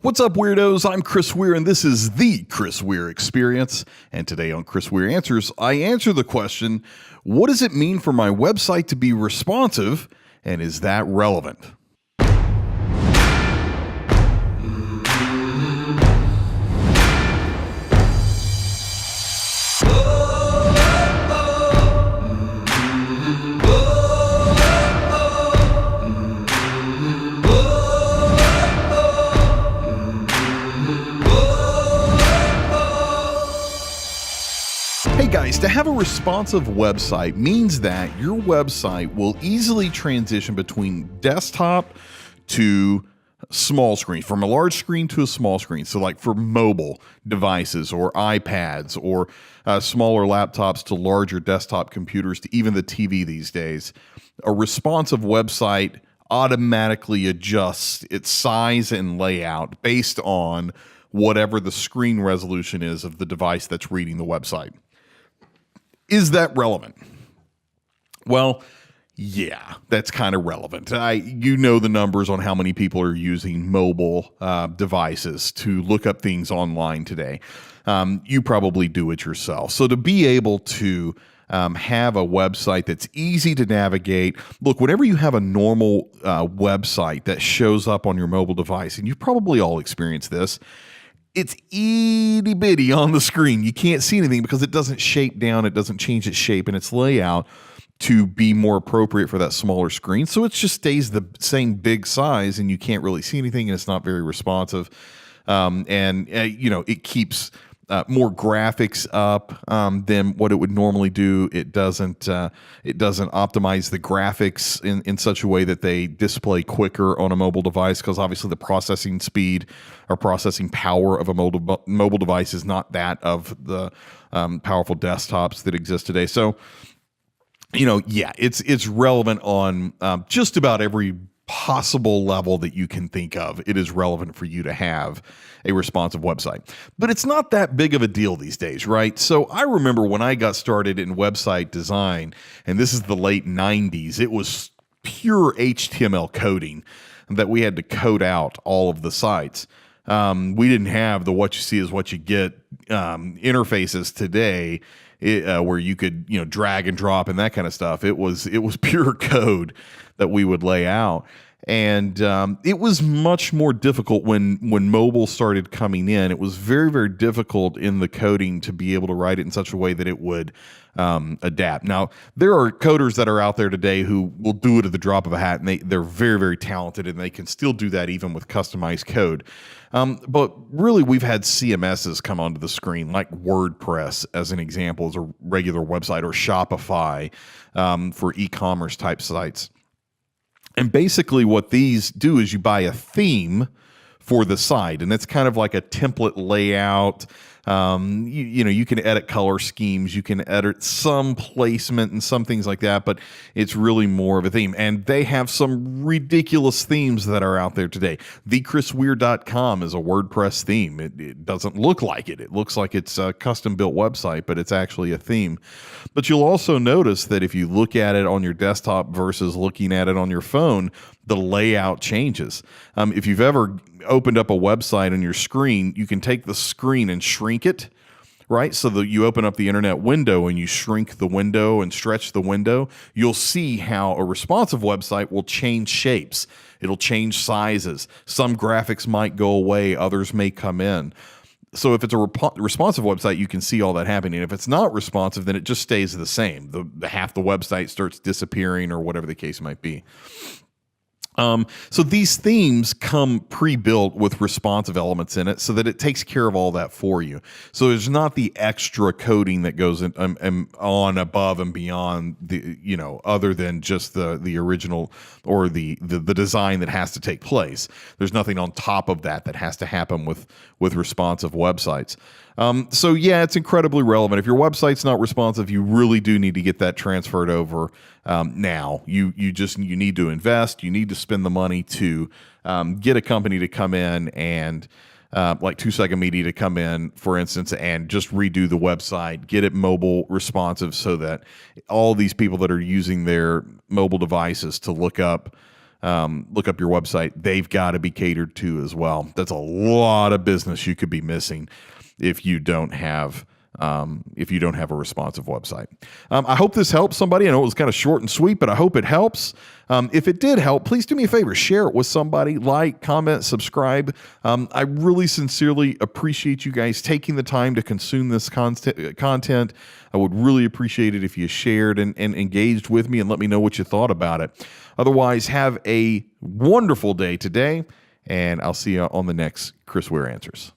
What's up, weirdos? I'm Chris Weir, and this is the Chris Weir Experience. And today on Chris Weir Answers, I answer the question, what does it mean for my website to be responsive, and is that relevant? Hey guys, to have a responsive website means that your website will easily transition between desktop to small screen, from a large screen to a small screen. So like for mobile devices or iPads or smaller laptops to larger desktop computers to even the TV these days, a responsive website automatically adjusts its size and layout based on whatever the screen resolution is of the device that's reading the website. Is that relevant? Well, yeah, that's kind of relevant. You know the numbers on how many people are using mobile devices to look up things online today. You probably do it yourself. So to be able to have a website that's easy to navigate. Look, whenever you have a normal website that shows up on your mobile device, and you've probably all experienced this, it's itty bitty on the screen. You can't see anything because it doesn't shape down. It doesn't change its shape and its layout to be more appropriate for that smaller screen. So it just stays the same big size and you can't really see anything and it's not very responsive. It keeps more graphics up than what it would normally do. It doesn't optimize the graphics in such a way that they display quicker on a mobile device, because obviously the processing speed or processing power of a mobile device is not that of the powerful desktops that exist today. So, it's relevant on just about every possible level that you can think of. It is relevant for you to have a responsive website, but it's not that big of a deal these days, right? So I remember when I got started in website design, and this is the late 90s, it was pure HTML coding that we had to code out all of the sites. We didn't have the what you see is what you get interfaces today, where you could drag and drop and that kind of stuff. It was pure code that we would lay out. And it was much more difficult when mobile started coming in. It was very, very difficult in the coding to be able to write it in such a way that it would adapt. Now, there are coders that are out there today who will do it at the drop of a hat, and they're very, very talented, and they can still do that even with customized code. But really, we've had CMSs come onto the screen, like WordPress, as an example, as a regular website, or Shopify for e-commerce type sites. And basically what these do is you buy a theme for the site, and it's kind of like a template layout. You can edit color schemes, you can edit some placement and some things like that, but it's really more of a theme. And they have some ridiculous themes that are out there today. TheChrisWeir.com is a WordPress theme. It doesn't look like it. It looks like it's a custom-built website, but it's actually a theme. But you'll also notice that if you look at it on your desktop versus looking at it on your phone, the layout changes. If you've ever opened up a website on your screen, you can take the screen and shrink it, right? So that you open up the internet window and you shrink the window and stretch the window. You'll see how a responsive website will change shapes. It'll change sizes. Some graphics might go away, others may come in. So if it's a responsive website, you can see all that happening. If it's not responsive, then it just stays the same. The half the website starts disappearing or whatever the case might be. So these themes come pre-built with responsive elements in it so that it takes care of all that for you. So there's not the extra coding that goes on above and beyond other than just the original or the design that has to take place. There's nothing on top of that has to happen with responsive websites. So yeah, it's incredibly relevant. If your website's not responsive, you really do need to get that transferred over now. You need to invest. You need to spend the money to get a company to come in and like 2-Second Media to come in, for instance, and just redo the website, get it mobile responsive so that all these people that are using their mobile devices to look up look up your website. They've got to be catered to as well. That's a lot of business you could be missing if you don't have a responsive website. I hope this helps somebody. I know it was kind of short and sweet, but I hope it helps. If it did help, please do me a favor, share it with somebody, like, comment, subscribe. I really sincerely appreciate you guys taking the time to consume this content. I would really appreciate it if you shared and engaged with me and let me know what you thought about it. Otherwise, have a wonderful day today, and I'll see you on the next Chris Weir Answers.